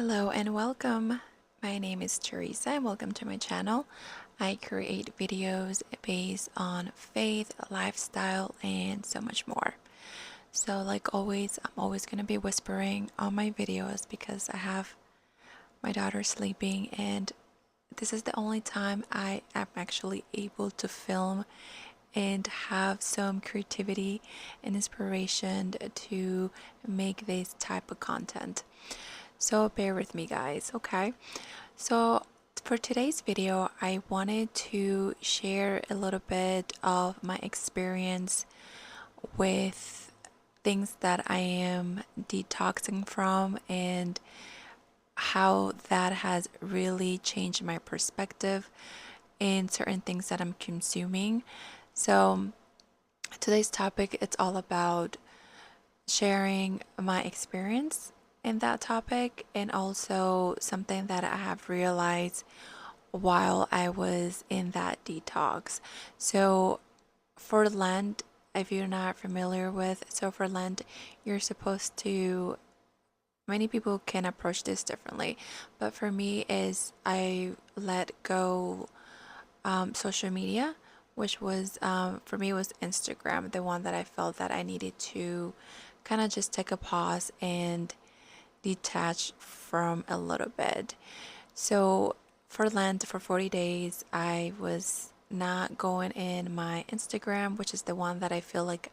Hello and welcome. My name is Teresa and welcome to my channel. I create videos based on faith, lifestyle, and so much more. So like always, I'm always going to be whispering on my videos because I have my daughter sleeping and this is the only time I am actually able to film and have some creativity and inspiration to make this type of content. So bear with me guys, okay? So for today's video, I wanted to share a little bit of my experience with things that I am detoxing from and how that has really changed my perspective in certain things that I'm consuming. So today's topic, it's all about sharing my experience in that topic and also something that I have realized while I was in that detox. So for Lent, if you're not familiar with, so for Lent, you're supposed to, many people can approach this differently, but for me is I let go social media, which was for me was Instagram, the one that I felt that I needed to kind of just take a pause and detach from a little bit. So for Lent, for 40 days, I was not going in my Instagram, which is the one that I feel like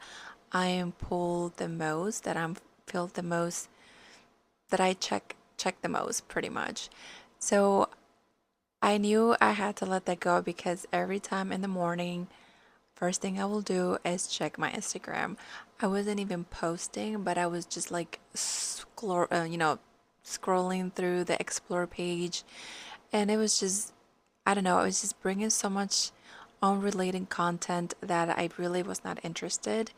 I am pulled the most, that I'm feel the most, that I check the most pretty much. So I knew I had to let that go because every time in the morning, first thing I will do is check my Instagram. I wasn't even posting, but I was just like scrolling through the explore page, and it was just, I don't know, it was just bringing so much unrelated content that I really was not interested.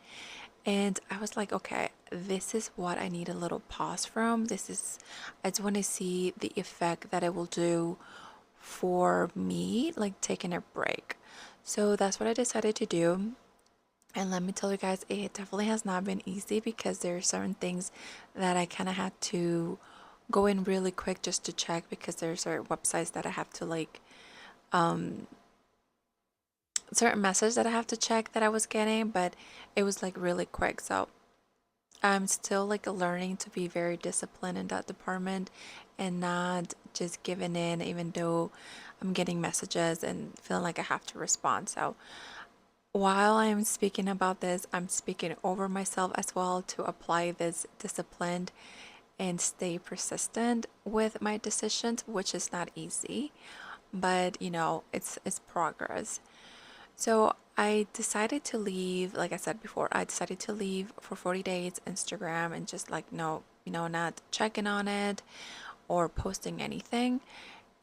And I was like, okay, this is what I need a little pause from. I just want to see the effect that it will do for me, like taking a break. So that's what I decided to do. And let me tell you guys, it definitely has not been easy because there are certain things that I kind of had to go in really quick just to check because there's certain websites that I have to like, certain messages that I have to check that I was getting, but it was like really quick. So I'm still like learning to be very disciplined in that department and not just giving in, even though I'm getting messages and feeling like I have to respond. So while I'm speaking about this, I'm speaking over myself as well to apply this discipline and stay persistent with my decisions, which is not easy, but it's progress. So I decided to leave, like I said before, I decided to leave for 40 days Instagram and just like no, not checking on it or posting anything.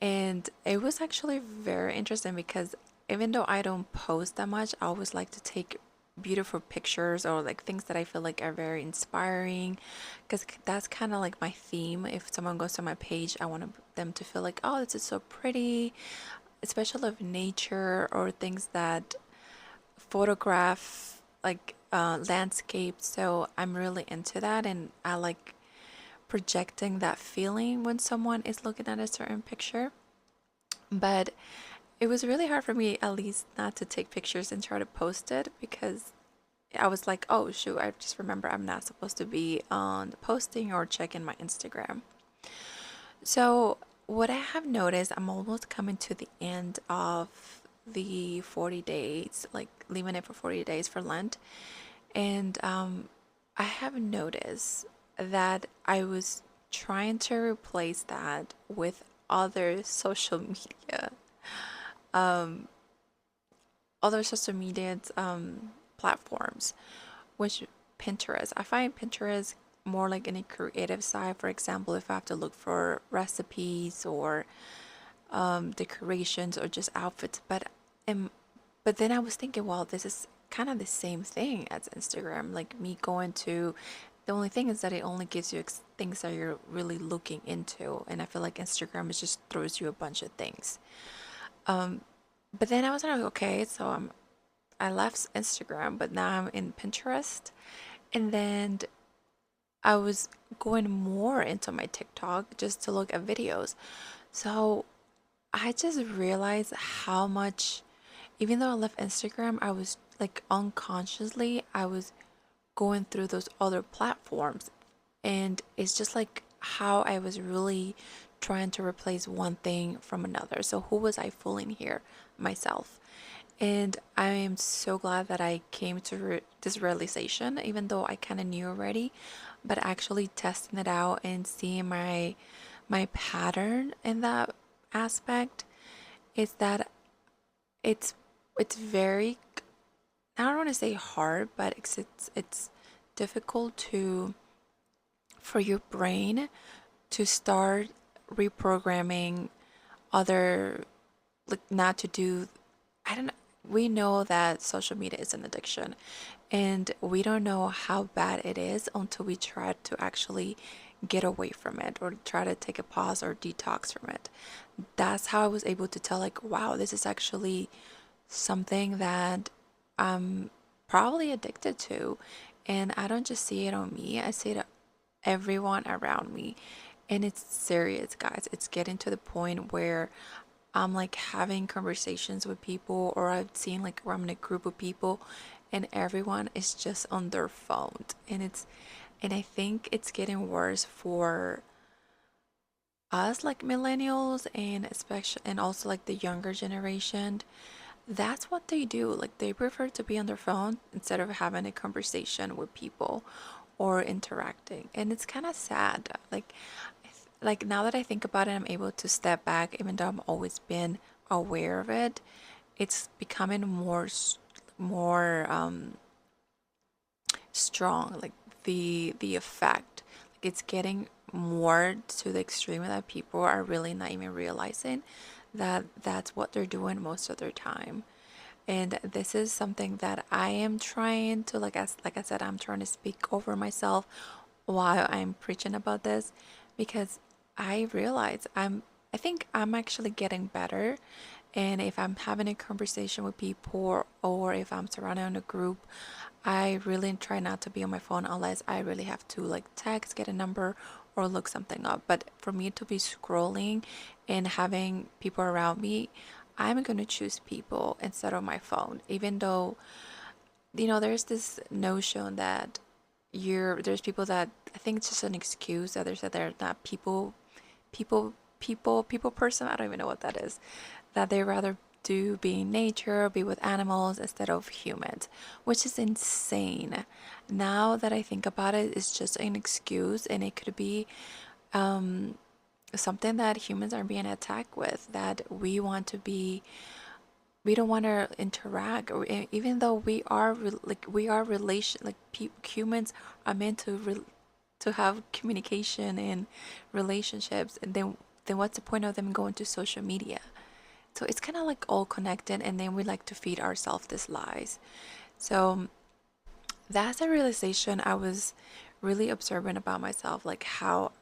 And it was actually very interesting because even though I don't post that much, I always like to take beautiful pictures or like things that I feel like are very inspiring because that's kind of like my theme. If someone goes to my page, I want them to feel like, oh, this is so pretty, especially of nature or things that photograph like landscapes. So I'm really into that and I like projecting that feeling when someone is looking at a certain picture. But it was really hard for me, at least, not to take pictures and try to post it because I was like, oh, shoot, I just remember I'm not supposed to be on posting or checking my Instagram. So, what I have noticed, I'm almost coming to the end of the 40 days, like leaving it for 40 days for Lent. And I have noticed that I was trying to replace that with other social media other social media platforms, which Pinterest. I find Pinterest more like in a creative side. For example, if I have to look for recipes or decorations or just outfits, um, but then I was thinking, well, this is kind of the same thing as Instagram. Like me going to, the only thing is that it only gives you things that you're really looking into, and I feel like Instagram is just throws you a bunch of things. But then I was like, okay, so I left Instagram, but now I'm in Pinterest. And then I was going more into my TikTok just to look at videos. So I just realized how much, even though I left Instagram, I was like unconsciously, I was going through those other platforms. And it's just like how I was really trying to replace one thing from another. So who was I fooling here? Myself. And I am so glad that I came to this realization, even though I kind of knew already, but actually testing it out and seeing my pattern in that aspect is that it's it's very, I don't want to say hard, but it's difficult to for your brain to start reprogramming other, like not to do, I don't know. We know that social media is an addiction, and we don't know how bad it is until we try to actually get away from it or try to take a pause or detox from it. That's how I was able to tell, like, wow, this is actually something that I'm probably addicted to. And I don't just see it on me, I see it everyone around me. And it's serious, guys. It's getting to the point where I'm like having conversations with people, or I've seen like where I'm in a group of people and everyone is just on their phone. And I think it's getting worse for us, like millennials, and especially, and also like the younger generation. That's what they do. Like they prefer to be on their phone instead of having a conversation with people or interacting. And it's kind of sad. Like now that I think about it, I'm able to step back, even though I've always been aware of it. It's becoming more strong, like the effect. Like it's getting more to the extreme that people are really not even realizing that that's what they're doing most of their time. And this is something that I am trying to, like I said, I'm trying to speak over myself while I'm preaching about this, because I realize I think I'm actually getting better. And if I'm having a conversation with people, or if I'm surrounded in a group, I really try not to be on my phone unless I really have to, like text, get a number, or look something up. But for me to be scrolling and having people around me, I'm going to choose people instead of my phone. Even though, there's this notion that there's people that I think it's just an excuse that they're not people person. I don't even know what that is. That they rather do be in nature, be with animals instead of humans, which is insane. Now that I think about it, it's just an excuse, and it could be something that humans are being attacked with. That we don't want to interact, or even though we are relation, like humans are meant to have communication and relationships, and then what's the point of them going to social media? So it's kind of like all connected, and then we like to feed ourselves these lies. So that's a realization I was really observant about myself, like how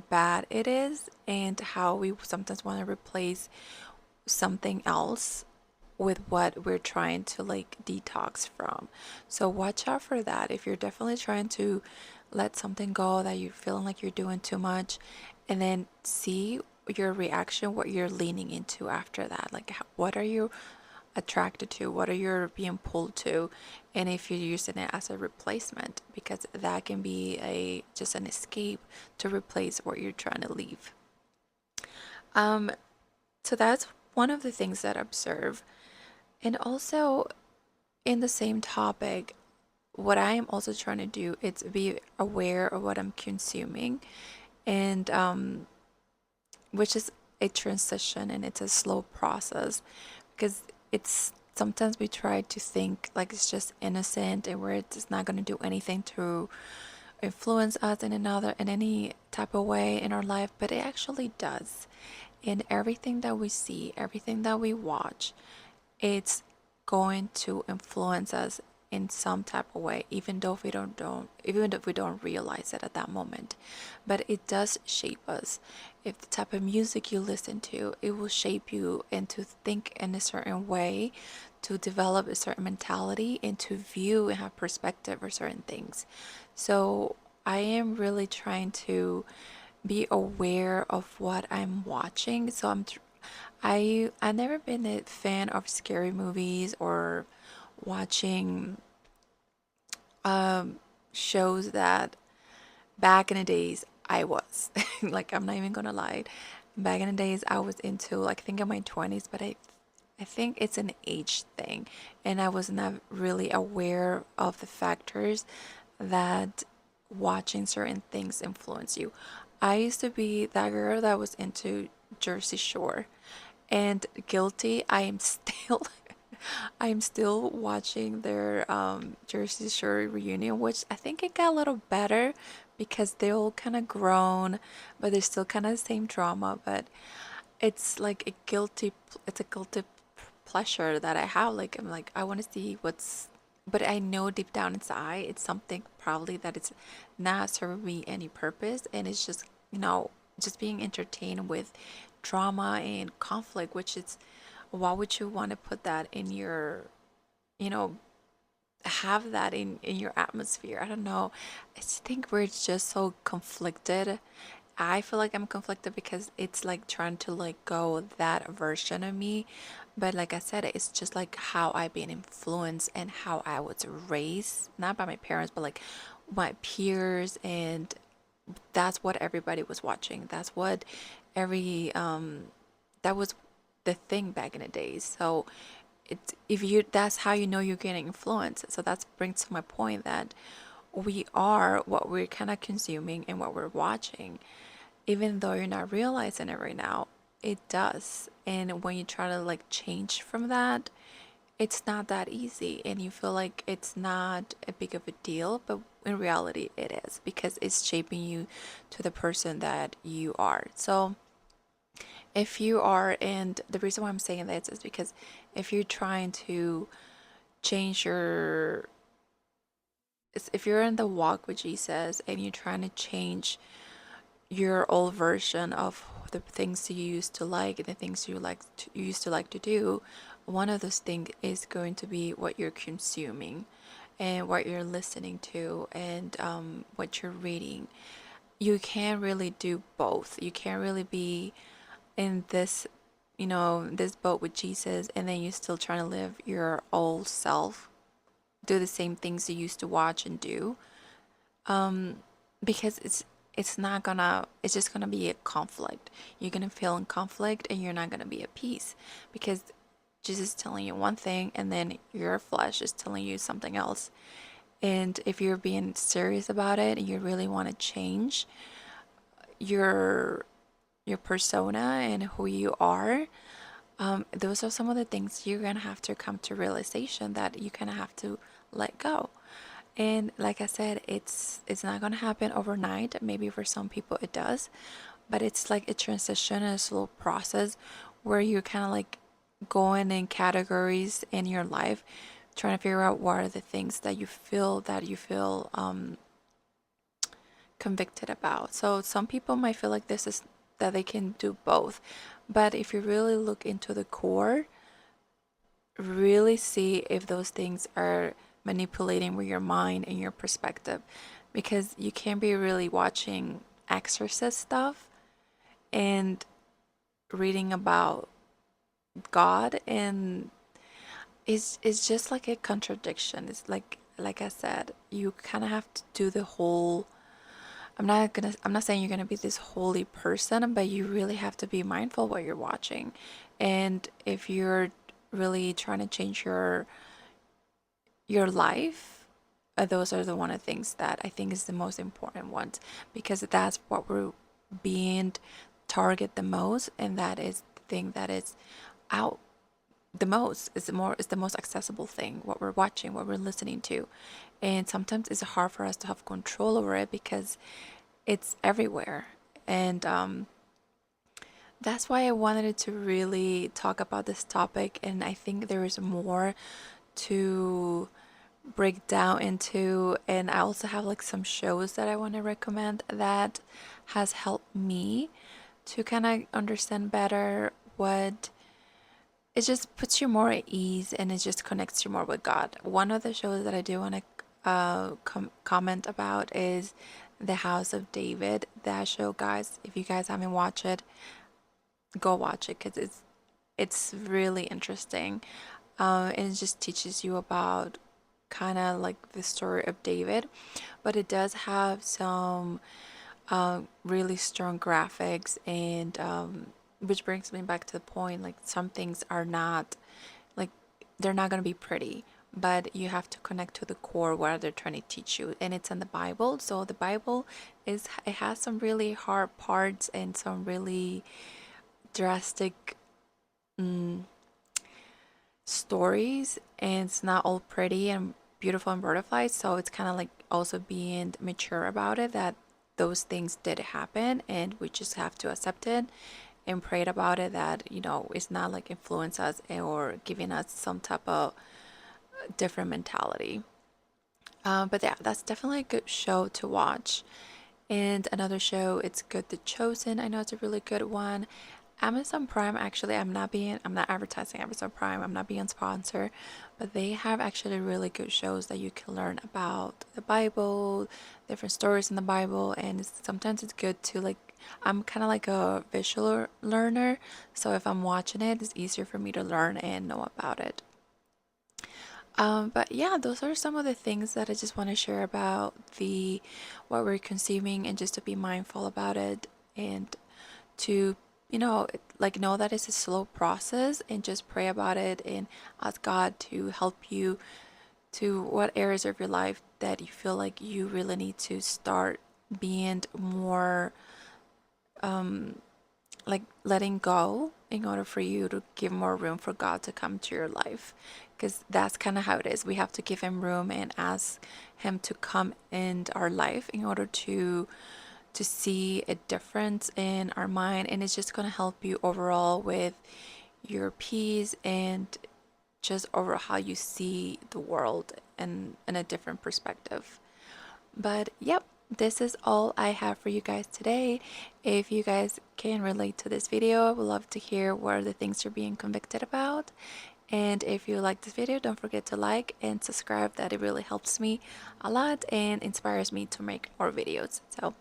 bad it is, and how we sometimes want to replace something else with what we're trying to like detox from. So watch out for that. If you're definitely trying to let something go that you're feeling like you're doing too much, and then see your reaction, what you're leaning into after that. Like, what are you attracted to? What are you being pulled to? And if you're using it as a replacement, because that can be a just an escape to replace what you're trying to leave. Um, so that's one of the things that I observe. And also in the same topic, what I am also trying to do is be aware of what I'm consuming, and which is a transition, and it's a slow process, because it's sometimes we try to think like it's just innocent and where it's not going to do anything to influence us in any type of way in our life, but it actually does. In everything that we see, everything that we watch, it's going to influence us in some type of way, even though even if we don't realize it at that moment. But it does shape us. If the type of music you listen to, it will shape you into think in a certain way, to develop a certain mentality, and to view and have perspective for certain things. So I am really trying to be aware of what I'm watching. So I've never been a fan of scary movies or watching um shows that back in the days I was like, I'm not even gonna lie. Back in the days I was into, like, I think in my 20s, but I think it's an age thing, and I was not really aware of the factors that watching certain things influence you. I used to be that girl that was into Jersey Shore, and guilty, I am still I'm still watching their Jersey Shore reunion, which I think it got a little better because they all kind of grown, but they're still kind of the same drama. But it's like it's a guilty pleasure that I have. Like, I'm like, I want to see what's, but I know deep down inside it's something probably that it's not serving me any purpose, and it's just, just being entertained with drama and conflict, which is, why would you want to put that in your, you know, have that in your atmosphere? I don't know. I just think we're just so conflicted. I feel like I'm conflicted because it's like trying to let go of that version of me. But like I said, it's just like how I've been influenced and how I was raised, not by my parents, but like my peers, and that's what everybody was watching. That's what every that was the thing back in the days. So it's, if you, that's how you know you're getting influenced. So that brings to my point that we are what we're kind of consuming and what we're watching, even though you're not realizing it right now. It does. And when you try to like change from that, it's not that easy, and you feel like it's not a big of a deal, but in reality it is, because it's shaping you to the person that you are. So if you are, and the reason why I'm saying this is because if you're trying to change your, if you're in the walk with Jesus and you're trying to change your old version of the things you used to like and the things you used to like to do, one of those things is going to be what you're consuming and what you're listening to, and what you're reading. You can't really do both. You can't really be in this, this boat with Jesus, and then you're still trying to live your old self, do the same things you used to watch and do. Because it's not gonna, it's just gonna be a conflict. You're gonna feel in conflict and you're not gonna be at peace, because Jesus is telling you one thing and then your flesh is telling you something else. And if you're being serious about it and you really want to change your persona and who you are, those are some of the things you're gonna have to come to realization that you kind of have to let go. And like I said, it's not gonna happen overnight. Maybe for some people it does, but it's like a transition, a slow process where you're kind of like going in categories in your life, trying to figure out what are the things that you feel convicted about. So some people might feel like this is that they can do both, but if you really look into the core, really see if those things are manipulating with your mind and your perspective, because you can't be really watching exorcist stuff and reading about God, and it's just like a contradiction. It's like I said, you kind of have to do the whole, I'm not saying you're gonna be this holy person, but you really have to be mindful what you're watching. And if you're really trying to change your life, those are the one of the things that I think is the most important ones, because that's what we're being target the most, and that is the thing that is out the most, is the most accessible thing, what we're watching, what we're listening to. And sometimes it's hard for us to have control over it because it's everywhere. And that's why I wanted to really talk about this topic, and I think there is more to break down into. And I also have like some shows that I want to recommend that has helped me to kind of understand better what, it just puts you more at ease, and it just connects you more with God. One of the shows that I do want to comment about is The House of David. That show, guys, if you guys haven't watched it, go watch it because it's really interesting. And it just teaches you about kind of like the story of David, but it does have some really strong graphics and which brings me back to the point, like some things are not like they're not going to be pretty, but you have to connect to the core what they're trying to teach you, and it's in the Bible. So the Bible it has some really hard parts and some really drastic mm, stories, and it's not all pretty and beautiful and butterflies. So it's kind of like also being mature about it, that those things did happen and we just have to accept it and pray about it, that it's not like influence us or giving us some type of different mentality. But yeah, that's definitely a good show to watch. And another show, it's good, The Chosen. I know it's a really good one. Amazon Prime, actually, I'm not advertising Amazon Prime. I'm not being sponsored, but they have actually really good shows that you can learn about the Bible, different stories in the Bible, and sometimes it's good to like. I'm kind of like a visual learner, so if I'm watching it, it's easier for me to learn and know about it. But yeah, those are some of the things that I just want to share about the what we're consuming, and just to be mindful about it, and to like know that it's a slow process, and just pray about it and ask God to help you to what areas of your life that you feel like you really need to start being more like letting go in order for you to give more room for God to come to your life, because that's kind of how it is. We have to give him room and ask him to come in our life in order to see a difference in our mind, and it's just going to help you overall with your peace and just over how you see the world and in a different perspective. But yep, this is all I have for you guys today. If you guys can relate to this video, I would love to hear what are the things you're being convicted about. And if you like this video, don't forget to like and subscribe. That it really helps me a lot and inspires me to make more videos. So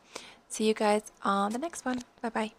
see you guys on the next one. Bye bye.